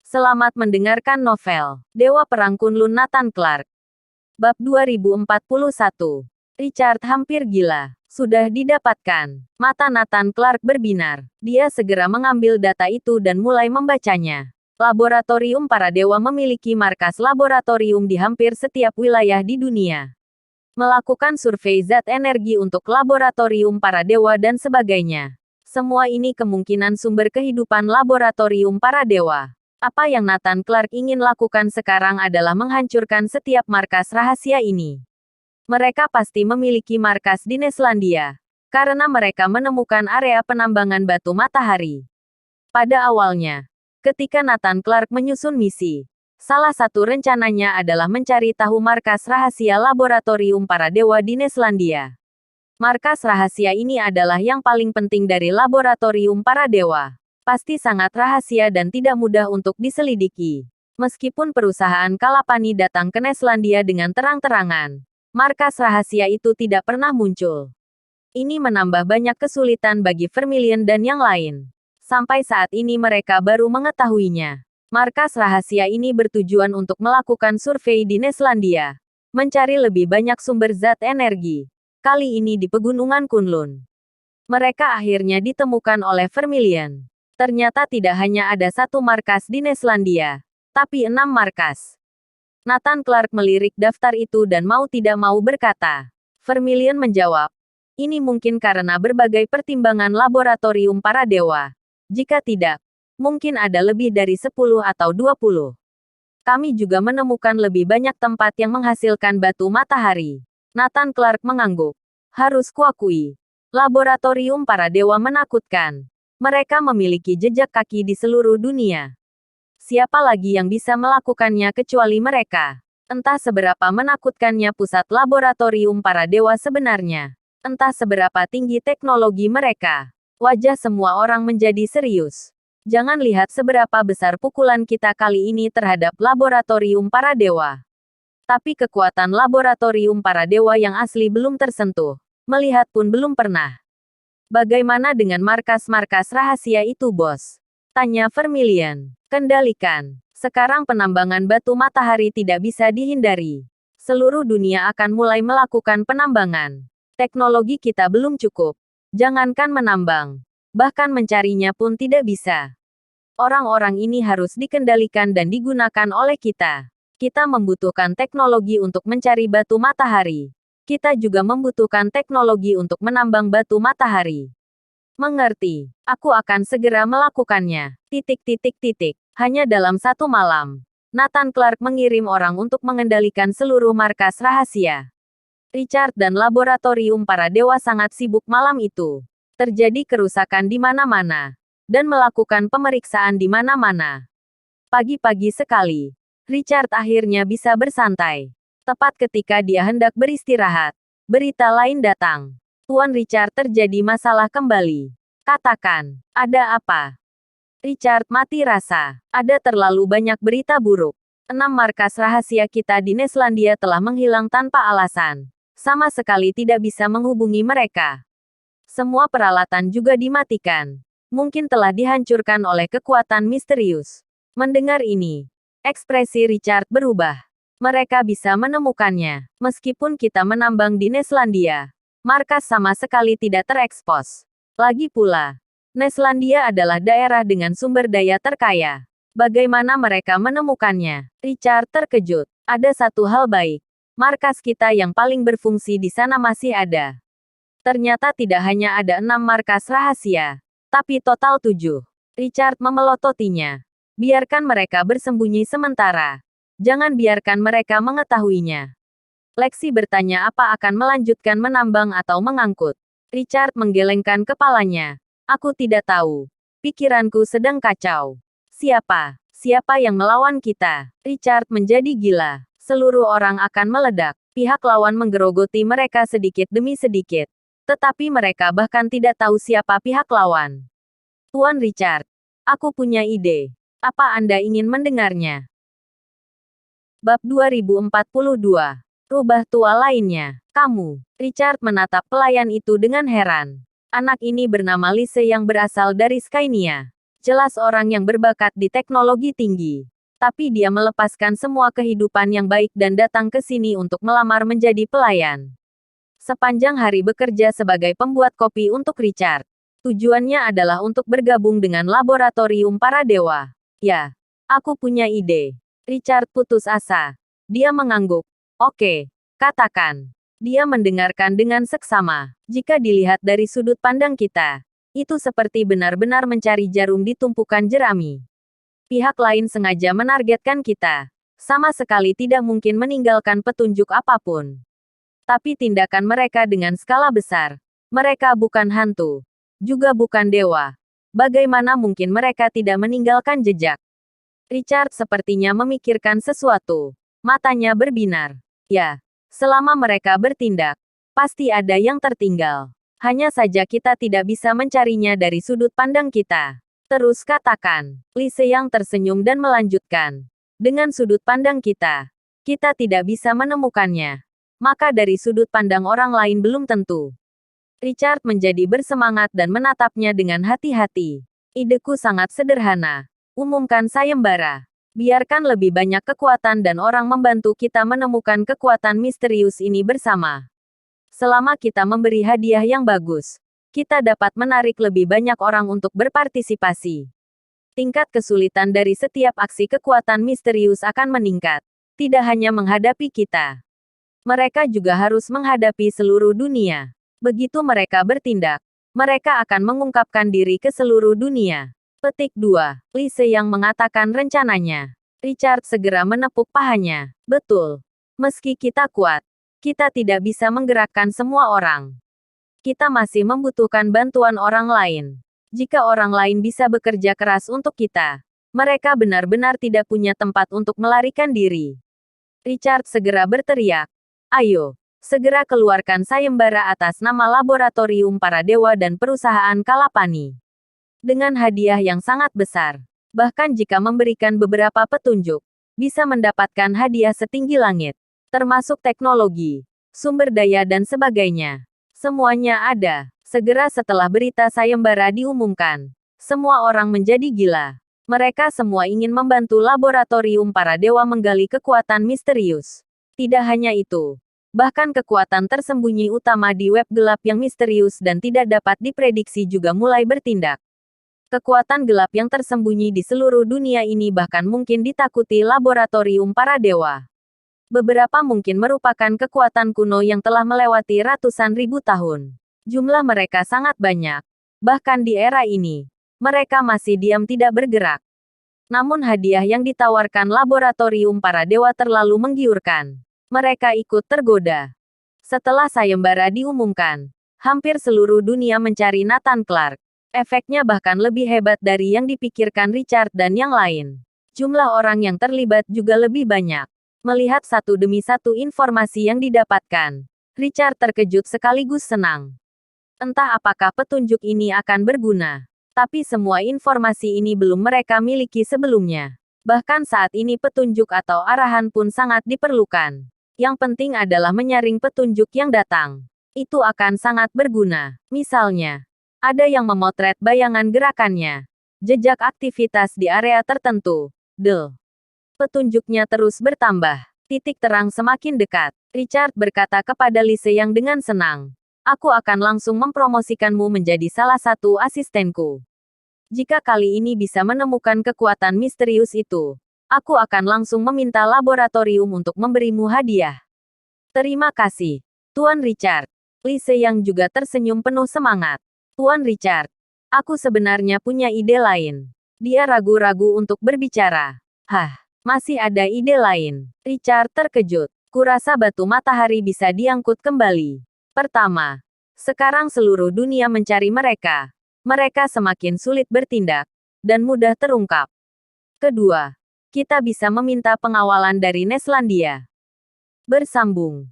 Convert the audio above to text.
Selamat mendengarkan novel Dewa Perang Kunlun Nathan Clark. Bab 2041. Richard hampir gila. Sudah didapatkan. Mata Nathan Clark berbinar. Dia segera mengambil data itu dan mulai membacanya. Laboratorium para dewa memiliki markas laboratorium di hampir setiap wilayah di dunia. Melakukan survei zat energi untuk laboratorium para dewa dan sebagainya. Semua ini kemungkinan sumber kehidupan laboratorium para dewa. Apa yang Nathan Clark ingin lakukan sekarang adalah menghancurkan setiap markas rahasia ini. Mereka pasti memiliki markas di Neslandia, karena mereka menemukan area penambangan batu matahari. Pada awalnya, ketika Nathan Clark menyusun misi, salah satu rencananya adalah mencari tahu markas rahasia laboratorium para dewa di Neslandia. Markas rahasia ini adalah yang paling penting dari laboratorium para dewa. Pasti sangat rahasia dan tidak mudah untuk diselidiki. Meskipun perusahaan Kalapani datang ke Neslandia dengan terang-terangan, markas rahasia itu tidak pernah muncul. Ini menambah banyak kesulitan bagi Vermilion dan yang lain. Sampai saat ini mereka baru mengetahuinya. Markas rahasia ini bertujuan untuk melakukan survei di Neslandia, mencari lebih banyak sumber zat energi. Kali ini di Pegunungan Kunlun. Mereka akhirnya ditemukan oleh Vermilion. Ternyata tidak hanya ada satu markas di Neslandia, tapi 6 markas. Nathan Clark melirik daftar itu dan mau tidak mau berkata. Vermilion menjawab, ini mungkin karena berbagai pertimbangan laboratorium para dewa. Jika tidak, mungkin ada lebih dari 10 atau 20. Kami juga menemukan lebih banyak tempat yang menghasilkan batu matahari. Nathan Clark mengangguk. Harus kuakui, laboratorium para dewa menakutkan. Mereka memiliki jejak kaki di seluruh dunia. Siapa lagi yang bisa melakukannya kecuali mereka? Entah seberapa menakutkannya pusat laboratorium para dewa sebenarnya. Entah seberapa tinggi teknologi mereka. Wajah semua orang menjadi serius. Jangan lihat seberapa besar pukulan kita kali ini terhadap laboratorium para dewa. Tapi kekuatan laboratorium para dewa yang asli belum tersentuh. Melihat pun belum pernah. Bagaimana dengan markas-markas rahasia itu, bos? Tanya Vermilion. Kendalikan. Sekarang penambangan batu matahari tidak bisa dihindari. Seluruh dunia akan mulai melakukan penambangan. Teknologi kita belum cukup. Jangankan menambang. Bahkan mencarinya pun tidak bisa. Orang-orang ini harus dikendalikan dan digunakan oleh kita. Kita membutuhkan teknologi untuk mencari batu matahari. Kita juga membutuhkan teknologi untuk menambang batu matahari. Mengerti. Aku akan segera melakukannya. Hanya dalam satu malam, Nathan Clark mengirim orang untuk mengendalikan seluruh markas rahasia. Richard dan laboratorium para dewa sangat sibuk malam itu. Terjadi kerusakan di mana-mana. Dan melakukan pemeriksaan di mana-mana. Pagi-pagi sekali, Richard akhirnya bisa bersantai. Tepat ketika dia hendak beristirahat, berita lain datang. Tuan Richard, terjadi masalah kembali. Katakan, ada apa? Richard mati rasa. Ada terlalu banyak berita buruk. 6 markas rahasia kita di Neslandia telah menghilang tanpa alasan. Sama sekali tidak bisa menghubungi mereka. Semua peralatan juga dimatikan. Mungkin telah dihancurkan oleh kekuatan misterius. Mendengar ini, ekspresi Richard berubah. Mereka bisa menemukannya. Meskipun kita menambang di Neslandia, markas sama sekali tidak terekspos. Lagi pula, Neslandia adalah daerah dengan sumber daya terkaya. Bagaimana mereka menemukannya? Richard terkejut. Ada satu hal baik. Markas kita yang paling berfungsi di sana masih ada. Ternyata tidak hanya ada 6 markas rahasia, tapi total 7. Richard memelototinya. Biarkan mereka bersembunyi sementara. Jangan biarkan mereka mengetahuinya. Lexi bertanya apa akan melanjutkan menambang atau mengangkut. Richard menggelengkan kepalanya. Aku tidak tahu. Pikiranku sedang kacau. Siapa yang melawan kita? Richard menjadi gila. Seluruh orang akan meledak. Pihak lawan menggerogoti mereka sedikit demi sedikit. Tetapi mereka bahkan tidak tahu siapa pihak lawan. Tuan Richard, aku punya ide. Apa Anda ingin mendengarnya? Bab 2042. Rubah tua lainnya. Kamu. Richard menatap pelayan itu dengan heran. Anak ini bernama Lise yang berasal dari Skynia. Jelas orang yang berbakat di teknologi tinggi. Tapi dia melepaskan semua kehidupan yang baik dan datang ke sini untuk melamar menjadi pelayan. Sepanjang hari bekerja sebagai pembuat kopi untuk Richard. Tujuannya adalah untuk bergabung dengan laboratorium para dewa. Ya, aku punya ide. Richard putus asa. Dia mengangguk. Oke, katakan. Dia mendengarkan dengan seksama. Jika dilihat dari sudut pandang kita, itu seperti benar-benar mencari jarum di tumpukan jerami. Pihak lain sengaja menargetkan kita. Sama sekali tidak mungkin meninggalkan petunjuk apapun. Tapi tindakan mereka dengan skala besar. Mereka bukan hantu. Juga bukan dewa. Bagaimana mungkin mereka tidak meninggalkan jejak? Richard sepertinya memikirkan sesuatu. Matanya berbinar. Ya, selama mereka bertindak, pasti ada yang tertinggal. Hanya saja kita tidak bisa mencarinya dari sudut pandang kita. Terus katakan. Li Seyang tersenyum dan melanjutkan. Dengan sudut pandang kita tidak bisa menemukannya. Maka dari sudut pandang orang lain belum tentu. Richard menjadi bersemangat dan menatapnya dengan hati-hati. Ideku sangat sederhana. Umumkan sayembara. Biarkan lebih banyak kekuatan dan orang membantu kita menemukan kekuatan misterius ini bersama. Selama kita memberi hadiah yang bagus, kita dapat menarik lebih banyak orang untuk berpartisipasi. Tingkat kesulitan dari setiap aksi kekuatan misterius akan meningkat. Tidak hanya menghadapi kita. Mereka juga harus menghadapi seluruh dunia. Begitu mereka bertindak, mereka akan mengungkapkan diri ke seluruh dunia. Petik 2. Li Seyang mengatakan rencananya. Richard segera menepuk pahanya. Betul. Meski kita kuat, kita tidak bisa menggerakkan semua orang. Kita masih membutuhkan bantuan orang lain. Jika orang lain bisa bekerja keras untuk kita, mereka benar-benar tidak punya tempat untuk melarikan diri. Richard segera berteriak. Ayo. Segera keluarkan sayembara atas nama laboratorium para dewa dan perusahaan Kalapani. Dengan hadiah yang sangat besar. Bahkan jika memberikan beberapa petunjuk, bisa mendapatkan hadiah setinggi langit. Termasuk teknologi, sumber daya dan sebagainya. Semuanya ada. Segera setelah berita sayembara diumumkan, semua orang menjadi gila. Mereka semua ingin membantu laboratorium para dewa menggali kekuatan misterius. Tidak hanya itu. Bahkan kekuatan tersembunyi utama di web gelap yang misterius dan tidak dapat diprediksi juga mulai bertindak. Kekuatan gelap yang tersembunyi di seluruh dunia ini bahkan mungkin ditakuti laboratorium para dewa. Beberapa mungkin merupakan kekuatan kuno yang telah melewati ratusan ribu tahun. Jumlah mereka sangat banyak. Bahkan di era ini, mereka masih diam tidak bergerak. Namun hadiah yang ditawarkan laboratorium para dewa terlalu menggiurkan. Mereka ikut tergoda. Setelah sayembara diumumkan, hampir seluruh dunia mencari Nathan Clark. Efeknya bahkan lebih hebat dari yang dipikirkan Richard dan yang lain. Jumlah orang yang terlibat juga lebih banyak. Melihat satu demi satu informasi yang didapatkan, Richard terkejut sekaligus senang. Entah apakah petunjuk ini akan berguna. Tapi semua informasi ini belum mereka miliki sebelumnya. Bahkan saat ini petunjuk atau arahan pun sangat diperlukan. Yang penting adalah menyaring petunjuk yang datang. Itu akan sangat berguna. Misalnya, ada yang memotret bayangan gerakannya. Jejak aktivitas di area tertentu. Petunjuknya terus bertambah. Titik terang semakin dekat. Richard berkata kepada Li Seyang dengan senang. Aku akan langsung mempromosikanmu menjadi salah satu asistenku. Jika kali ini bisa menemukan kekuatan misterius itu, aku akan langsung meminta laboratorium untuk memberimu hadiah. Terima kasih, Tuan Richard. Li Seyang juga tersenyum penuh semangat. Tuan Richard, aku sebenarnya punya ide lain. Dia ragu-ragu untuk berbicara. Masih ada ide lain. Richard terkejut. Kurasa batu matahari bisa diangkut kembali. Pertama, sekarang seluruh dunia mencari mereka. Mereka semakin sulit bertindak dan mudah terungkap. Kedua, kita bisa meminta pengawalan dari Neslandia. Bersambung.